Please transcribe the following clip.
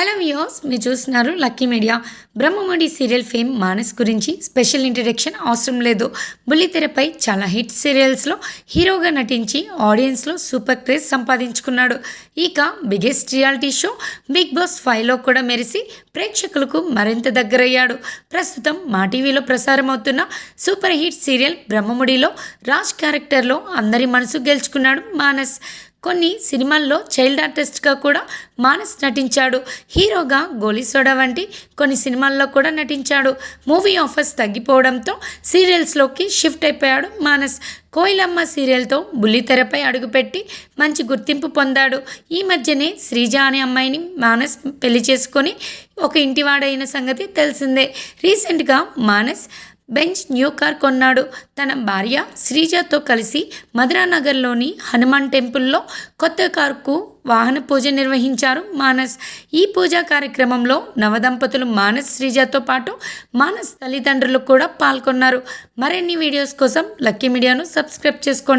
Hello viewers, మీరు చూస్తున్నారు lucky media. Brahmamudi serial fame Manas గురించి స్పెషల్ ఇంట్రడక్షన్ అవసరం లేదు. బుల్లితెరపై చాలా హిట్ సీరియల్స్లో హీరోగా నటించి ఆడియన్స్లో సూపర్ క్రేజ్ సంపాదించుకున్నాడు. ఇక biggest reality show Bigg Boss 5లో కూడా మెరిసి ప్రేక్షకులకు మరింత దగ్గరయ్యాడు. ప్రస్తుతం మా టీవీలో ప్రసారం అవుతున్న సూపర్ హిట్ సీరియల్ బ్రహ్మముడిలో రాజ్ క్యారెక్టర్లో అందరి మనసు గెలుచుకున్నాడు మానస్. కొన్ని సినిమాల్లో చైల్డ్ ఆర్టిస్ట్గా కూడా మానస్ నటించాడు. హీరోగా గోలీ సోడా వంటి కొన్ని సినిమాల్లో కూడా నటించాడు. మూవీ ఆఫర్స్ తగ్గిపోవడంతో సీరియల్స్లోకి షిఫ్ట్ అయిపోయాడు మానస్. కోయిలమ్మ సీరియల్తో బుల్లితెరపై అడుగుపెట్టి మంచి గుర్తింపు పొందాడు. ఈ మధ్యనే శ్రీజ అనే అమ్మాయిని మానస్ పెళ్లి చేసుకొని ఒక ఇంటివాడైన సంగతి తెలిసిందే. రీసెంట్గా మానస్ బెంచ్ న్యూ కార్ కొన్నాడు. తన భార్య శ్రీజతో కలిసి మధురానగర్లోని హనుమాన్ టెంపుల్లో కొత్త కారుకు వాహన పూజ నిర్వహించారు మానస్. ఈ పూజా కార్యక్రమంలో నవదంపతులు మానస్ శ్రీజతో పాటు మానస్ తల్లిదండ్రులు కూడా పాల్గొన్నారు. మరిన్ని వీడియోస్ కోసం లక్కీ మీడియాను సబ్స్క్రైబ్ చేసుకోండి.